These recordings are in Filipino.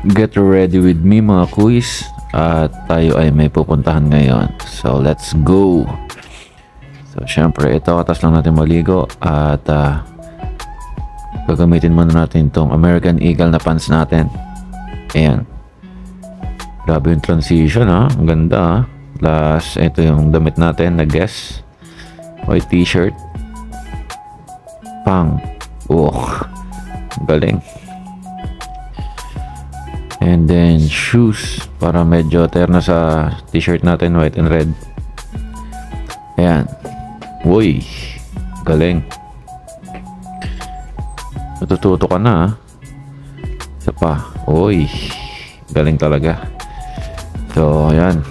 Get ready with me mga kuis. At tayo ay may pupuntahan ngayon. So let's go. So syempre ito katas lang natin maligo. At gagamitin muna natin itong American Eagle na pants natin. Ayan. Grabe yung transition ha. Ang ganda ha. Plus ito yung damit natin na guess. White t-shirt. Pang. Galing. And then shoes para medyo terno sa t-shirt natin, white and red. Ayan. Uy, galing. Natututo ka na. Isa pa. Uy, galing talaga. So ayan,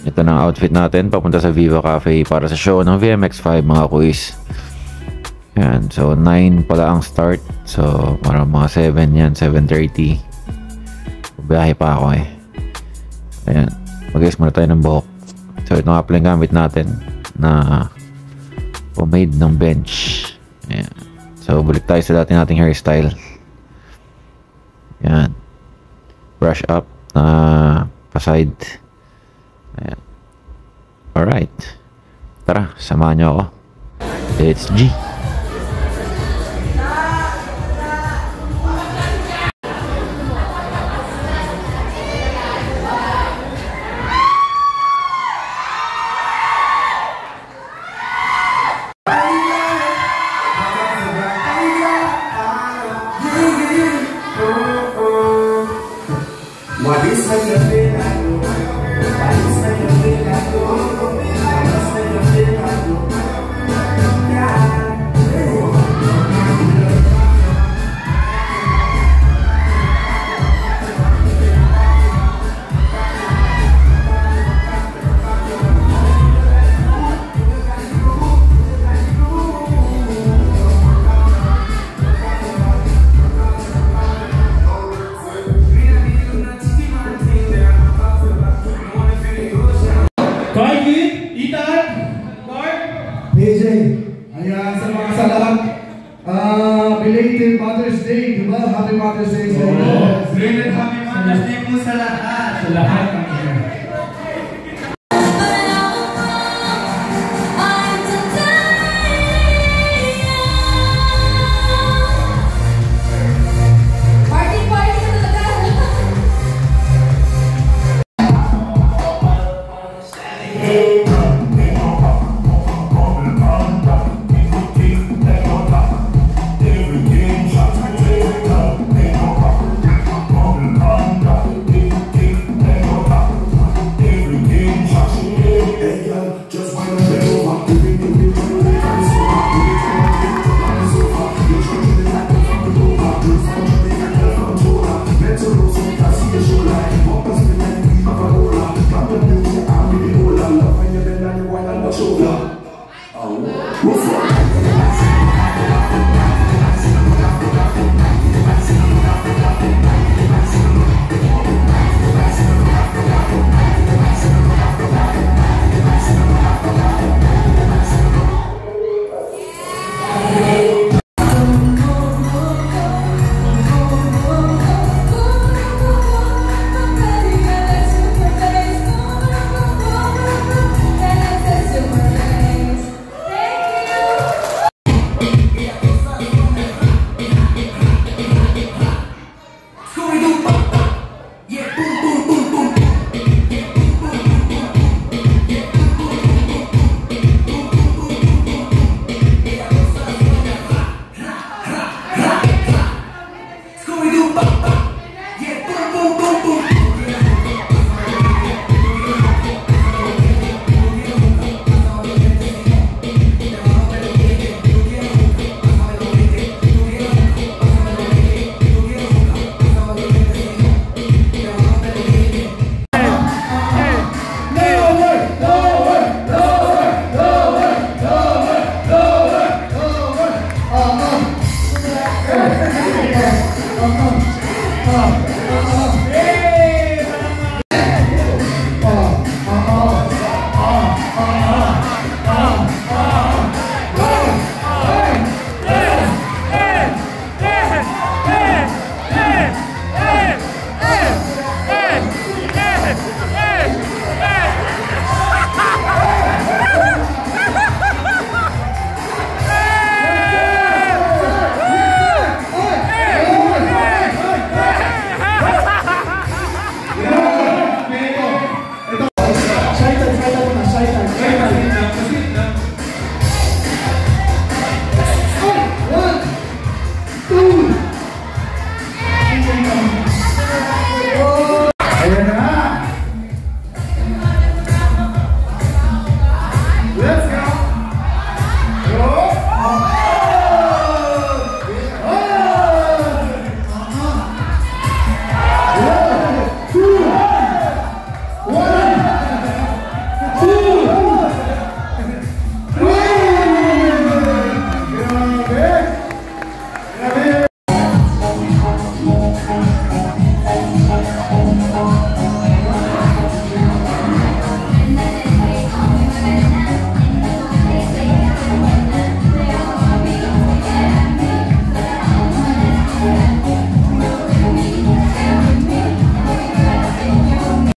ito na ang outfit natin papunta sa Viva Cafe para sa show ng VMX5 mga kuis. Ayan, so 9 pala ang start. So parang mga 7 yan, 7:30. Biyahe pa ako eh. Ayan. Mag-ayos muna tayo ng buhok. So ito nga pala yung gamit natin na pomade ng bench. Ayan. So balik tayo sa dati nating hairstyle. Ayan. Brush up na pa-side. Ayan. Alright. Tara, samahan nyo ako. Let's G. Belated Mother's Day, di ba? Happy Mother's Day sa inyo. Belated Happy Mother's Day po sa lahat. Sa lahat ng inyo.